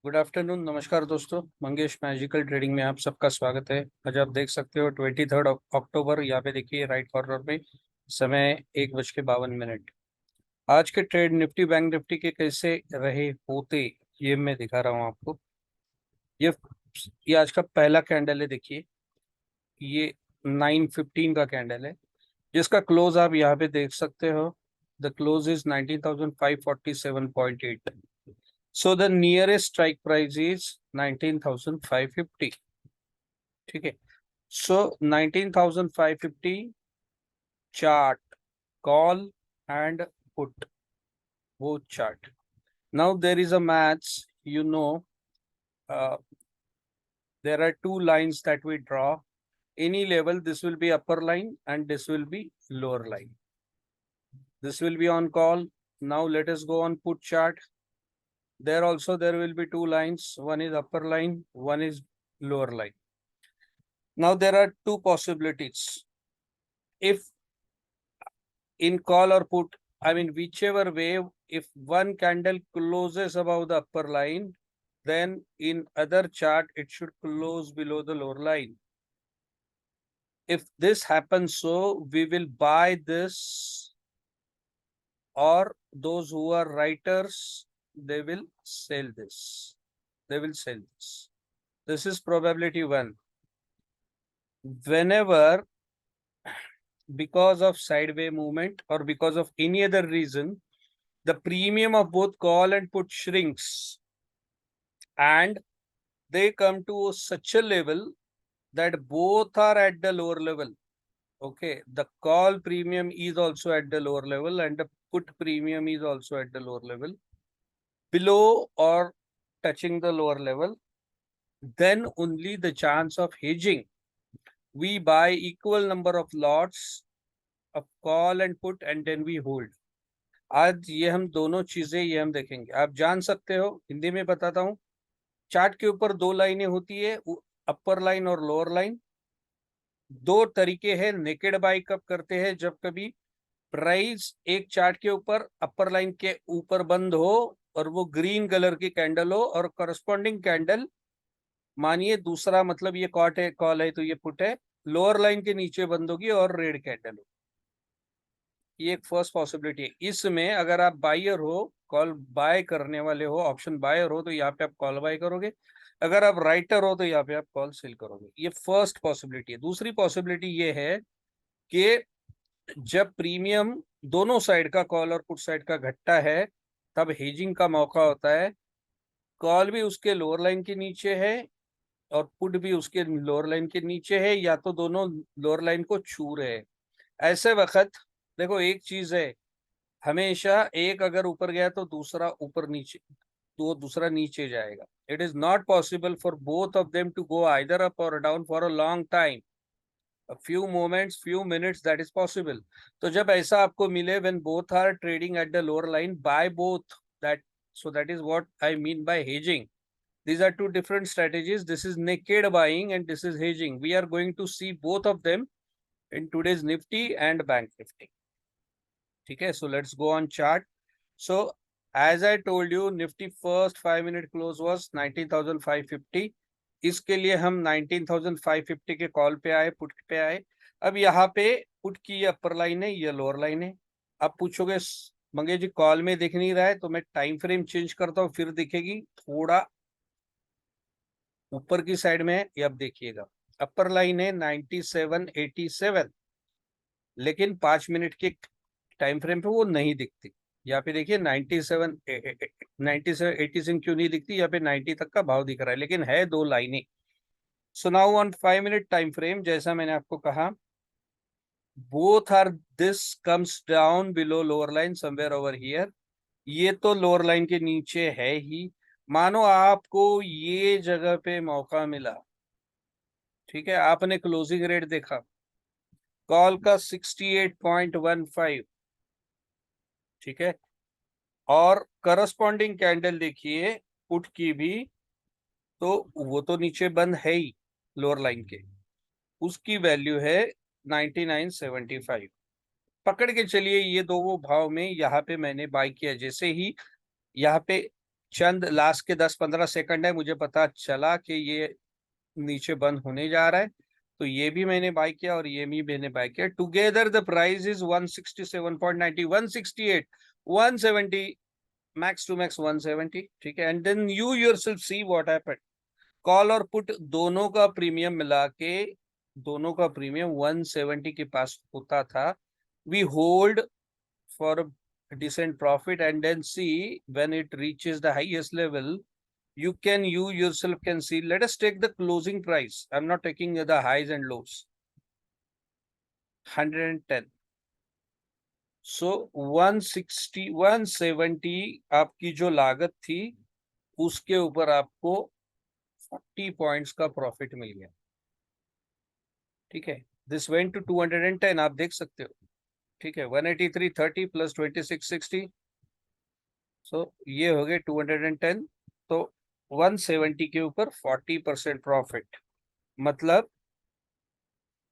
Good afternoon, नमस्कार दोस्तों। Mangesh magical trading में आप सबका स्वागत है। आज आप देख सकते हो 23 अक्टूबर। यहाँ पे देखिए राइट कॉर्नर में समय 1:52। आज के ट्रेड निफ्टी बैंक निफ्टी के कैसे रहे होते ये मैं दिखा रहा हूँ आपको। ये ये आज का पहला कैंडल है। देखिए ये 9:15 का कैंडल है, जिसका क्लोज आप यहाँ पे देख सकते हो। The close is 19,547.8। So the nearest strike price is 19,550. ठीक है। So 19,550 chart, call and put, both chart. Now there is a maths, uh, there are two lines that we draw. Any level, this will be upper line and this will be lower line. This will be on call. Now let us go on put chart. There also there will be two lines. One is upper line, one is lower line. Now there are two possibilities. If in call or put, I mean whichever way, if one candle closes above the upper line, then in other chart it should close below the lower line. If this happens, so we will buy this, or those who are writers, they will sell this. They will sell this. This is probability 1. Whenever, because of sideway movement or because of any other reason, the premium of both call and put shrinks and they come to such a level that both are at the lower level. Okay, the call premium is also at the lower level and the put premium is also at the lower level, below or touching the lower level, then only the chance of hedging. We buy equal number of lots of call and put and then we hold. आज ये हम दोनों चीजें ये हम देखेंगे। आप जान सकते हो, हिंदी में बताता हूँ। चार्ट के ऊपर दो लाइनें होती है, अपर लाइन और लोअर लाइन। दो तरीके हैं नेकेड बाय कब करते हैं, जब कभी प्राइस एक चार्ट के ऊपर अपर लाइन के ऊपर बंद हो और वो ग्रीन कलर की कैंडल हो और करस्पॉन्डिंग कैंडल, मानिए दूसरा मतलब ये कॉल है तो ये पुट है, लोअर लाइन के नीचे बंद होगी और रेड कैंडल हो। ये एक फर्स्ट पॉसिबिलिटी है। इसमें अगर आप बायर हो, कॉल बाय करने वाले हो, ऑप्शन बायर हो, तो यहाँ पे आप कॉल बाय करोगे। अगर आप राइटर हो तो यहाँ पे आप कॉल सेल करोगे। ये फर्स्ट पॉसिबिलिटी है। दूसरी पॉसिबिलिटी ये है कि जब प्रीमियम दोनों साइड का, कॉल और पुट साइड का घटता है, तब हेजिंग का मौका होता है। कॉल भी उसके लोअर लाइन के नीचे है और पुट भी उसके लोअर लाइन के नीचे है, या तो दोनों लोअर लाइन को छू रहे हैं। ऐसे वक्त देखो, एक चीज है, हमेशा एक अगर ऊपर गया तो दूसरा ऊपर नीचे, तो दूसरा नीचे जाएगा। It is not possible for both of them to go either up और down for a long time. A few moments, few minutes, that is possible. तो जब ऐसा आपको मिले, when both are trading at the lower line, buy both. That, so that is what I mean by hedging. These are two different strategies. This is naked buying and this is hedging. We are going to see both of them in today's Nifty and Bank Nifty. Okay, so let's go on chart. So as I told you, Nifty first 5-minute close was 19,550. इसके लिए हम 19,550 के call पे आए, put पे आए। अब यहाँ पे पुट की ये अपर लाइन है, ये लोअर लाइन है। अब पूछोगे मंगे जी कॉल में दिख नहीं रहा है, तो मैं टाइम फ्रेम चेंज करता हूँ, फिर दिखेगी। थोड़ा ऊपर की साइड में है, ये अब देखिएगा। अपर लाइन है 9787, लेकिन 5 मिनट के टाइम फ्रेम पे वो नहीं दिखती। यहाँ पे देखिए 97 क्यों नहीं दिखती, यहाँ पे 90 तक का भाव दिख रहा है, लेकिन है दो लाइनें। So now on five minute time frame, जैसा मैंने आपको कहा, both are, this comes down below lower line somewhere over here. ये तो लोअर लाइन के नीचे है ही। मानो आपको ये जगह पे मौका मिला, ठीक है, आपने क्लोजिंग रेट देखा कॉल का 68.15, ठीक है, और करस्पॉन्डिंग कैंडल देखिए पुट की भी, तो वो तो नीचे बंद है ही लोअर लाइन के, उसकी वैल्यू है 9975। पकड़ के चलिए ये दो वो भाव में यहाँ पे मैंने बाय किया। जैसे ही यहाँ पे चंद लास्ट के 10-15 सेकंड है, मुझे पता चला कि ये नीचे बंद होने जा रहा है, तो ये भी मैंने बाय किया और ये भी मैंने बाय किया। Together the price is 167.90, 168, 170, max to max 170, ठीक है। And then you yourself see what happened. Call और पुट दोनों का प्रीमियम मिला के, दोनों का प्रीमियम 170 के पास होता था। We hold for decent profit and then see when it reaches the highest level, you yourself can see. Let us take the closing price. I'm not taking the highs and lows. 110. So 160 170 आपकी जो लागत थी, उसके ऊपर आपको 40 points का profit मिल गया, ठीक है। दिस वेंट टू 210, आप देख सकते हो, ठीक है। 183.30 प्लस 26.60, सो ये हो गए 210। तो 170 के ऊपर 40% प्रॉफिट, मतलब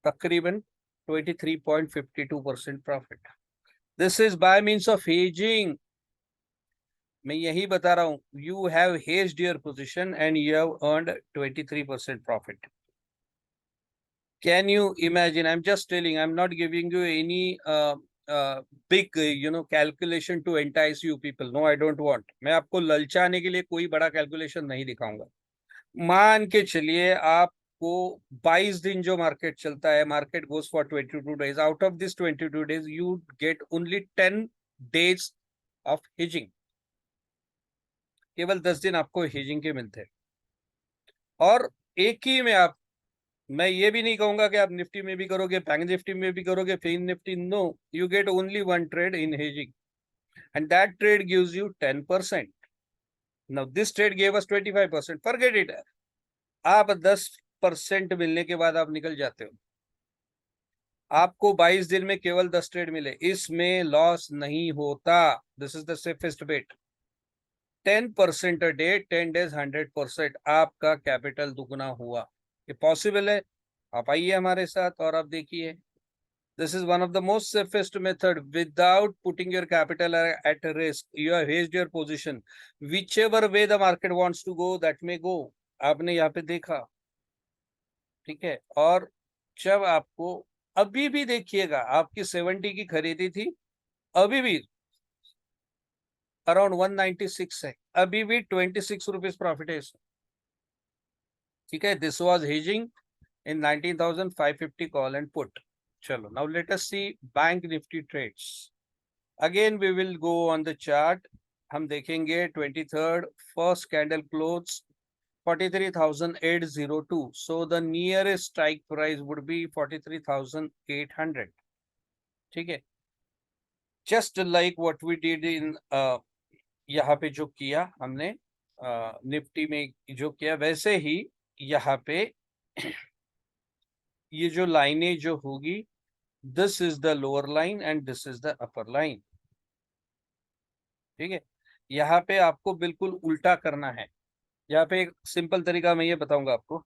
तकरीबन 23.52% profit. This is by means of hedging. मैं यही बता रहा हूं, you have hedged your position and you have earned 23% profit. Can you imagine? I'm just telling, I'm not giving you any big, calculation to entice you people. No, I don't want. मैं आपको ललचाने के लिए कोई बड़ा calculation नहीं दिखाऊंगा। मान के चलिए आपको 22 दिन जो मार्केट चलता है, market goes for 22 days, out of this 22 days you get only 10 days of hedging. केवल 10 दिन आपको हेजिंग के मिलते हैं, और एक ही में आप, मैं ये भी नहीं कहूंगा कि आप निफ्टी में भी करोगे, बैंक निफ्टी में भी करोगे, Fin Nifty, no, you get only one trade in hedging and that trade gives you 10%। Now this trade give us 25%, forget it. आप 10% मिलने के बाद आप निकल जाते हो। आपको 22 दिन में केवल 10 ट्रेड मिले, इसमें लॉस नहीं होता। This is the safest bet. 10% a day, 10 days 100%, आपका कैपिटल दुगना हुआ। ये पॉसिबल है। आप आइए हमारे साथ और आप देखिए। This is one of the most safest method without putting your capital at risk. You have hedged your position. Whichever way the market wants to go, that may go. आपने यहाँ पे देखा, ठीक है। और जब आपको, अभी भी देखिएगा, आपकी 70 की खरीदी थी, अभी भी अराउंड 196 है, अभी भी 26 रुपीज प्रॉफिट है इसमें, ठीक है। This was hedging in 19,550 call and put. Chalo, now let us see bank nifty trades. Again we will go on the chart. हम देखेंगे 23rd first candle close 43,802. So the nearest strike price would be 43,800. ठीक है, just like what we did in यहाँ पे जो किया हमने Nifty में जो किया, वैसे ही यहाँ पे ये जो लाइनें जो होगी, this is the lower line and this is the upper line, ठीक है। यहाँ पे आपको बिल्कुल उल्टा करना है। यहाँ पे एक सिंपल तरीका मैं ये बताऊंगा आपको।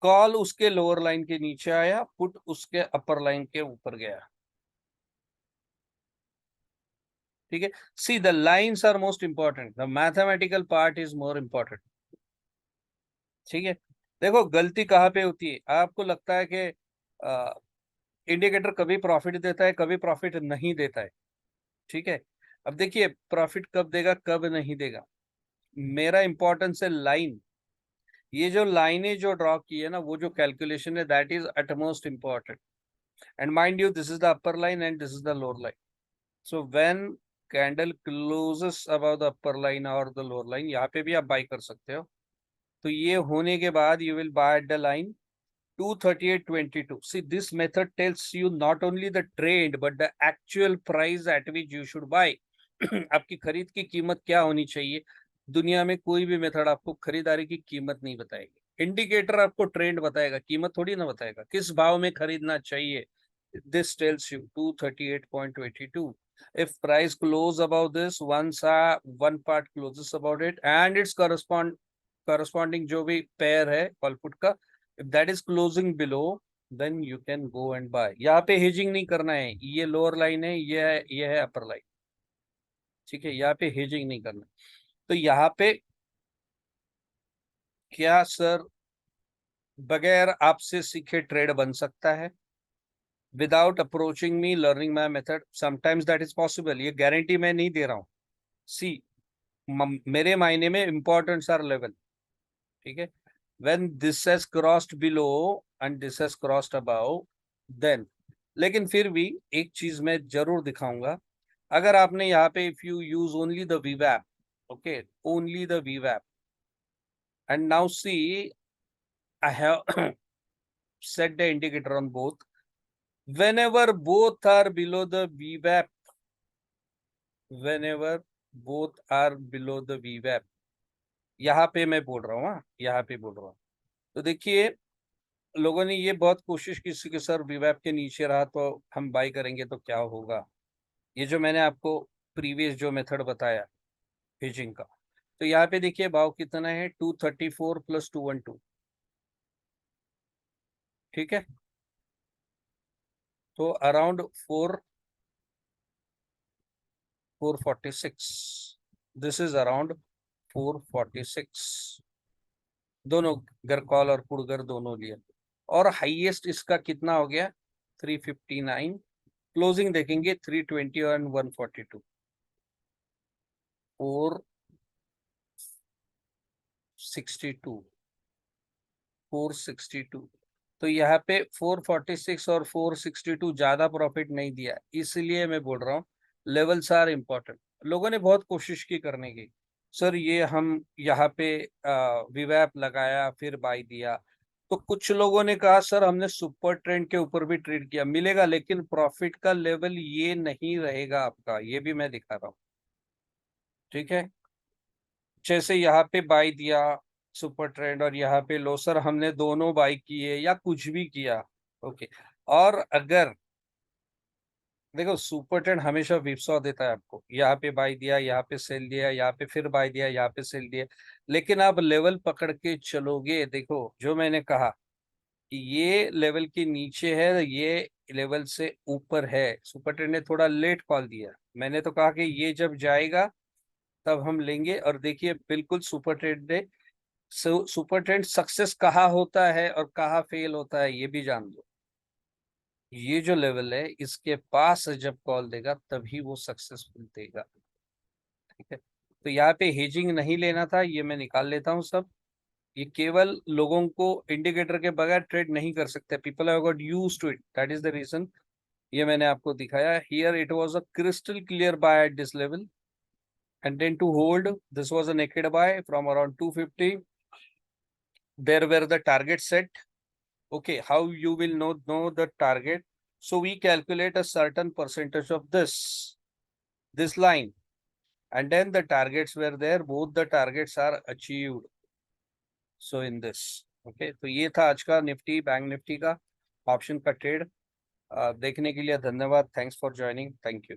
कॉल उसके लोअर लाइन के नीचे आया, पुट उसके अपर लाइन के ऊपर गया, ठीक है। See the lines are most important, the mathematical part is more important, ठीक है। देखो गलती कहाँ पे होती है, आपको लगता है कि इंडिकेटर कभी प्रॉफिट देता है, कभी प्रॉफिट नहीं देता है, ठीक है। अब देखिए प्रॉफिट कब देगा कब नहीं देगा, मेरा इंपॉर्टेंस है लाइन। ये जो लाइनें जो ड्रॉ की है ना, वो जो कैलकुलेशन है, that is utmost important. And mind you, this is the upper line and this is the lower line. So when candle closes about the upper line और द लोअर लाइन, यहाँ पे भी आप बाई कर सकते हो। तो ये होने के बाद you will by at the line 238.22. See, this method tells you not only the trend but the actual price at which you should buy. आपकी खरीद की कीमत क्या होनी चाहिए। दुनिया में कोई भी मेथड आपको खरीदारी की कीमत नहीं बताएगी। इंडिकेटर आपको ट्रेंड बताएगा, कीमत थोड़ी ना बताएगा, किस भाव में खरीदना चाहिए। This tells you 238.22. If price close above this, once one part closes about it and its corresponding जो भी पेयर है कॉल पुट का, if that is closing below, then you can go and buy. यहाँ पे hedging नहीं करना है, ये लोअर लाइन है, ये है अपर लाइन, ठीक है। यहाँ पे हेजिंग नहीं करना। तो यहाँ पे क्या सर बगैर आपसे सीखे ट्रेड बन सकता है? Without approaching me learning my method, sometimes that is possible, ये गारंटी मैं नहीं दे रहा हूँ। सी, मेरे मायने में इंपॉर्टेंट्स आर लेवल, ठीक है। When this has crossed below and this has crossed above, then, लेकिन फिर भी एक चीज मैं जरूर दिखाऊंगा। अगर आपने यहाँ पे if you use only the VVPAT, okay, only the VVPAT, and now see I have set the indicator on both. Whenever both are below the VWAP, whenever both are below the VWAP, यहाँ पे मैं बोल रहा हूँ, हाँ यहाँ पे बोल रहा हूँ। तो देखिए, लोगों ने ये बहुत कोशिश की कि सर वीवैप के नीचे रहा तो हम बाई करेंगे तो क्या होगा। ये जो मैंने आपको प्रीवियस जो मेथड बताया हेजिंग का, तो यहाँ पे देखिए भाव कितना है, 234 प्लस 212, ठीक है। तो अराउंड 446, दिस इज अराउंड 446, दोनों घर कॉल और पुड़गर दोनों लिए। और हाईएस्ट इसका कितना हो गया, 359, क्लोजिंग देखेंगे 320 और 142, 462, 462। तो यहाँ पे 446 और 462 ज्यादा प्रॉफिट नहीं दिया, इसलिए मैं बोल रहा हूँ लेवल्स आर इंपॉर्टेंट। लोगों ने बहुत कोशिश की करने की, सर ये हम यहाँ पे विवैप लगाया फिर बाई दिया। तो कुछ लोगों ने कहा सर हमने सुपर ट्रेंड के ऊपर भी ट्रेड किया, मिलेगा, लेकिन प्रॉफिट का लेवल ये नहीं रहेगा आपका, ये भी मैं दिखा रहा हूँ, ठीक है। जैसे यहाँ पे बाई दिया सुपर ट्रेंड और यहाँ पे लो, सर हमने दोनों बाई किए या कुछ भी किया, ओके। और अगर देखो सुपर ट्रेंड हमेशा विपसॉ देता है आपको, यहाँ पे बाई दिया, यहाँ पे सेल दिया, यहाँ पे फिर बाई दिया, यहाँ पे सेल दिया, लेकिन आप लेवल पकड़ के चलोगे। देखो जो मैंने कहा कि ये लेवल के नीचे है, ये लेवल से ऊपर है। सुपर ट्रेंड ने थोड़ा लेट कॉल दिया, मैंने तो कहा कि ये जब जाएगा तब हम लेंगे। और देखिए बिल्कुल सुपर ट्रेंड ने, सुपर ट्रेंड सक्सेस कहाँ होता है और कहाँ फेल होता है ये भी जान दो। ये जो लेवल है इसके पास जब कॉल देगा तभी वो सक्सेसफुल देगा, ठीक है। तो यहाँ पे हेजिंग नहीं लेना था, ये मैं निकाल लेता हूँ सब। ये केवल लोगों को इंडिकेटर के बगैर ट्रेड नहीं कर सकते, people have got used to it, that is the reason. ये मैंने आपको दिखाया, here it was a crystal clear buy at this level, and then to hold, this was a naked buy from around 250. There were the target set. Okay, how you will know the target? So we calculate a certain percentage of this line, and then the targets were there, both the targets are achieved. So in this, okay, तो ये था आज का Nifty bank Nifty का option का trade. देखने के लिए धन्यवाद, thanks for joining, thank you.